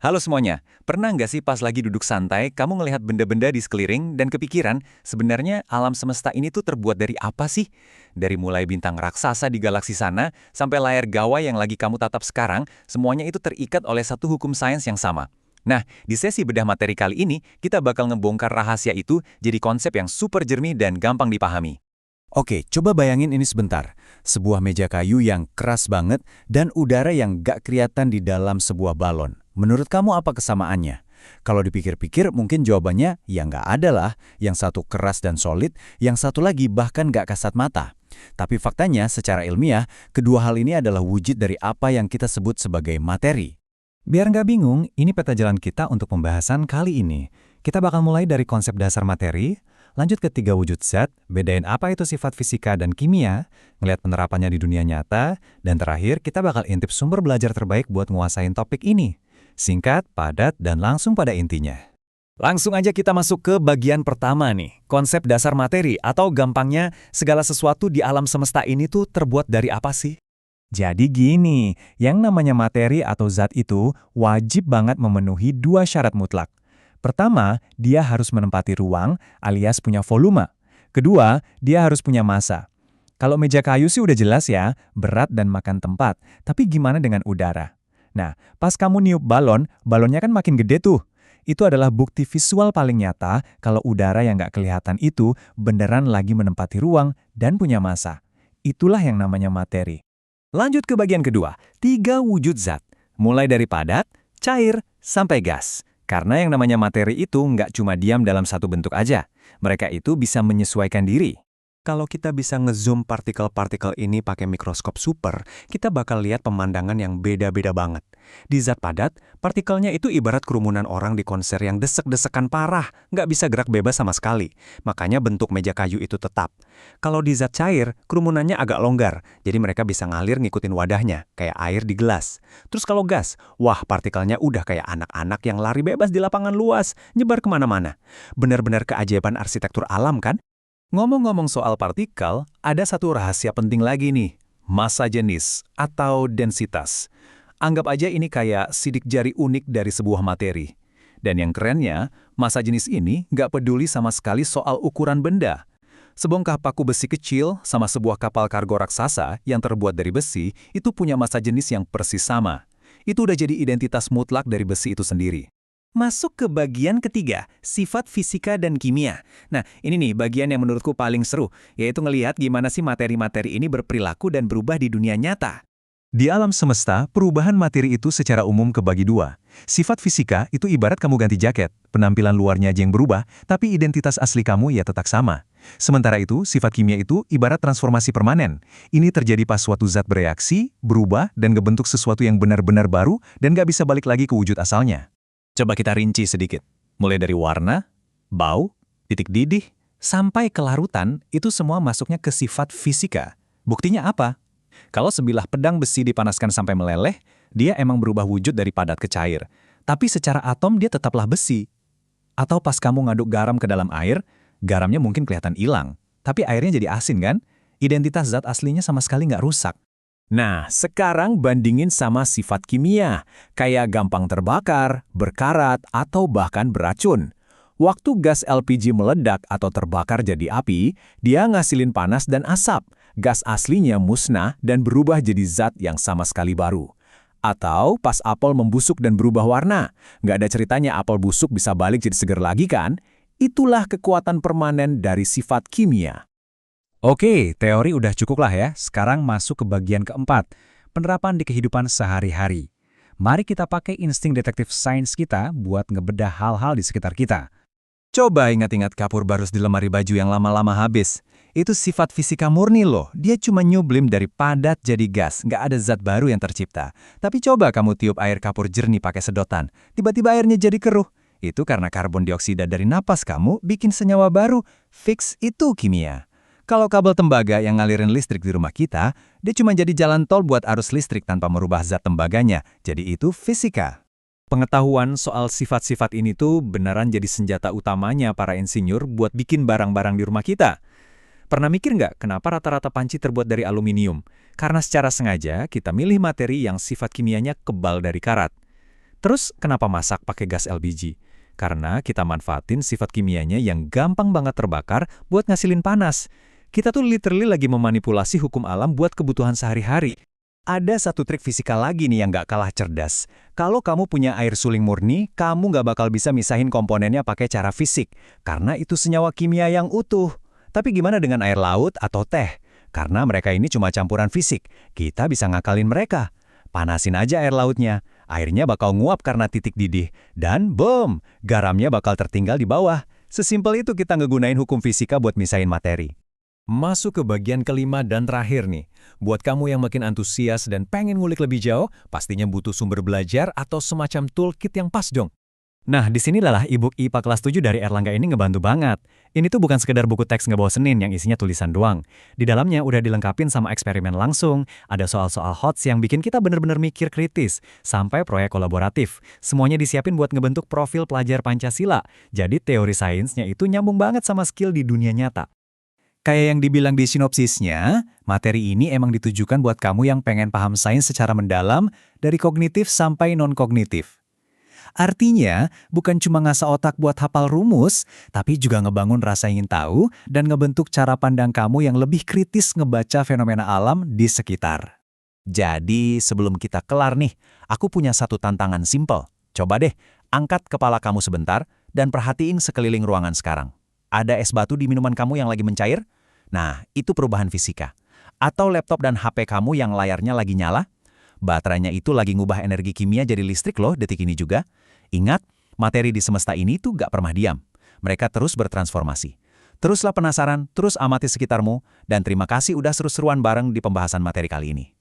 Halo semuanya, pernah nggak sih pas lagi duduk santai, kamu ngelihat benda-benda di sekeliling dan kepikiran, sebenarnya alam semesta ini tuh terbuat dari apa sih? Dari mulai bintang raksasa di galaksi sana, sampai layar gawai yang lagi kamu tatap sekarang, semuanya itu terikat oleh satu hukum sains yang sama. Nah, di sesi bedah materi kali ini, kita bakal ngebongkar rahasia itu jadi konsep yang super jernih dan gampang dipahami. Oke, coba bayangin ini sebentar. Sebuah meja kayu yang keras banget dan udara yang gak kelihatan di dalam sebuah balon. Menurut kamu apa kesamaannya? Kalau dipikir-pikir mungkin jawabannya ya nggak ada lah. Yang satu keras dan solid, yang satu lagi bahkan gak kasat mata. Tapi faktanya secara ilmiah, kedua hal ini adalah wujud dari apa yang kita sebut sebagai materi. Biar nggak bingung, ini peta jalan kita untuk pembahasan kali ini. Kita bakal mulai dari konsep dasar materi, lanjut ke 3 wujud zat, bedain apa itu sifat fisika dan kimia, ngeliat penerapannya di dunia nyata, dan terakhir kita bakal intip sumber belajar terbaik buat nguasain topik ini. Singkat, padat, dan langsung pada intinya. Langsung aja kita masuk ke bagian pertama nih, konsep dasar materi atau gampangnya segala sesuatu di alam semesta ini tuh terbuat dari apa sih? Jadi gini, yang namanya materi atau zat itu wajib banget memenuhi 2 syarat mutlak. Pertama, dia harus menempati ruang alias punya volume. Kedua, dia harus punya massa. Kalau meja kayu sih udah jelas ya, berat dan makan tempat. Tapi gimana dengan udara? Nah, pas kamu niup balon, balonnya kan makin gede tuh. Itu adalah bukti visual paling nyata kalau udara yang nggak kelihatan itu beneran lagi menempati ruang dan punya massa. Itulah yang namanya materi. Lanjut ke bagian kedua, 3 wujud zat. Mulai dari padat, cair, sampai gas. Karena yang namanya materi itu nggak cuma diam dalam satu bentuk aja. Mereka itu bisa menyesuaikan diri. Kalau kita bisa ngezoom partikel-partikel ini pakai mikroskop super, kita bakal lihat pemandangan yang beda-beda banget. Di zat padat, partikelnya itu ibarat kerumunan orang di konser yang desek-desekan parah, nggak bisa gerak bebas sama sekali. Makanya bentuk meja kayu itu tetap. Kalau di zat cair, kerumunannya agak longgar, jadi mereka bisa ngalir ngikutin wadahnya, kayak air di gelas. Terus kalau gas, wah partikelnya udah kayak anak-anak yang lari bebas di lapangan luas, nyebar kemana-mana. Benar-benar keajaiban arsitektur alam kan? Ngomong-ngomong soal partikel, ada satu rahasia penting lagi nih, massa jenis atau densitas. Anggap aja ini kayak sidik jari unik dari sebuah materi. Dan yang kerennya, massa jenis ini nggak peduli sama sekali soal ukuran benda. Sebongkah paku besi kecil sama sebuah kapal kargo raksasa yang terbuat dari besi itu punya massa jenis yang persis sama. Itu udah jadi identitas mutlak dari besi itu sendiri. Masuk ke bagian ketiga, sifat fisika dan kimia. Nah, ini nih bagian yang menurutku paling seru, yaitu ngelihat gimana sih materi-materi ini berperilaku dan berubah di dunia nyata. Di alam semesta, perubahan materi itu secara umum kebagi 2. Sifat fisika itu ibarat kamu ganti jaket, penampilan luarnya aja yang berubah, tapi identitas asli kamu ya tetap sama. Sementara itu, sifat kimia itu ibarat transformasi permanen. Ini terjadi pas suatu zat bereaksi, berubah, dan ngebentuk sesuatu yang benar-benar baru dan nggak bisa balik lagi ke wujud asalnya. Coba kita rinci sedikit. Mulai dari warna, bau, titik didih, sampai kelarutan, itu semua masuknya ke sifat fisika. Buktinya apa? Kalau sebilah pedang besi dipanaskan sampai meleleh, dia emang berubah wujud dari padat ke cair. Tapi secara atom dia tetaplah besi. Atau pas kamu ngaduk garam ke dalam air, garamnya mungkin kelihatan hilang. Tapi airnya jadi asin kan? Identitas zat aslinya sama sekali nggak rusak. Nah, sekarang bandingin sama sifat kimia, kayak gampang terbakar, berkarat, atau bahkan beracun. Waktu gas LPG meledak atau terbakar jadi api, dia ngasilin panas dan asap. Gas aslinya musnah dan berubah jadi zat yang sama sekali baru. Atau pas apel membusuk dan berubah warna. Nggak ada ceritanya apel busuk bisa balik jadi seger lagi kan? Itulah kekuatan permanen dari sifat kimia. Oke, teori udah cukup lah ya. Sekarang masuk ke bagian keempat, penerapan di kehidupan sehari-hari. Mari kita pakai insting detektif sains kita buat ngebedah hal-hal di sekitar kita. Coba ingat-ingat kapur barus di lemari baju yang lama-lama habis. Itu sifat fisika murni loh. Dia cuma nyublim dari padat jadi gas, nggak ada zat baru yang tercipta. Tapi coba kamu tiup air kapur jernih pakai sedotan. Tiba-tiba airnya jadi keruh. Itu karena karbon dioksida dari napas kamu bikin senyawa baru. Fix itu kimia. Kalau kabel tembaga yang ngalirin listrik di rumah kita, dia cuma jadi jalan tol buat arus listrik tanpa merubah zat tembaganya. Jadi itu fisika. Pengetahuan soal sifat-sifat ini tuh beneran jadi senjata utamanya para insinyur buat bikin barang-barang di rumah kita. Pernah mikir nggak kenapa rata-rata panci terbuat dari aluminium? Karena secara sengaja kita milih materi yang sifat kimianya kebal dari karat. Terus kenapa masak pakai gas LPG? Karena kita manfaatin sifat kimianya yang gampang banget terbakar buat ngasilin panas. Kita tuh literally lagi memanipulasi hukum alam buat kebutuhan sehari-hari. Ada satu trik fisika lagi nih yang nggak kalah cerdas. Kalau kamu punya air suling murni, kamu nggak bakal bisa misahin komponennya pakai cara fisik, karena itu senyawa kimia yang utuh. Tapi gimana dengan air laut atau teh? Karena mereka ini cuma campuran fisik, kita bisa ngakalin mereka. Panasin aja air lautnya, airnya bakal nguap karena titik didih, dan boom, garamnya bakal tertinggal di bawah. Sesimpel itu kita ngegunain hukum fisika buat misahin materi. Masuk ke bagian kelima dan terakhir nih. Buat kamu yang makin antusias dan pengen ngulik lebih jauh, pastinya butuh sumber belajar atau semacam toolkit yang pas dong. Nah, disinilah e-book IPA kelas 7 dari Erlangga ini ngebantu banget. Ini tuh bukan sekedar buku teks ngebosenin yang isinya tulisan doang. Di dalamnya udah dilengkapin sama eksperimen langsung, ada soal-soal HOTS yang bikin kita bener-bener mikir kritis, sampai proyek kolaboratif. Semuanya disiapin buat ngebentuk profil pelajar Pancasila. Jadi teori sainsnya itu nyambung banget sama skill di dunia nyata. Kayak yang dibilang di sinopsisnya, materi ini emang ditujukan buat kamu yang pengen paham sains secara mendalam, dari kognitif sampai non-kognitif. Artinya, bukan cuma ngasah otak buat hafal rumus, tapi juga ngebangun rasa ingin tahu dan ngebentuk cara pandang kamu yang lebih kritis ngebaca fenomena alam di sekitar. Jadi, sebelum kita kelar nih, aku punya satu tantangan simpel. Coba deh, angkat kepala kamu sebentar dan perhatiin sekeliling ruangan sekarang. Ada es batu di minuman kamu yang lagi mencair? Nah, itu perubahan fisika. Atau laptop dan HP kamu yang layarnya lagi nyala? Baterainya itu lagi ngubah energi kimia jadi listrik loh detik ini juga. Ingat, materi di semesta ini tuh gak pernah diam. Mereka terus bertransformasi. Teruslah penasaran, terus amati sekitarmu, dan terima kasih udah seru-seruan bareng di pembahasan materi kali ini.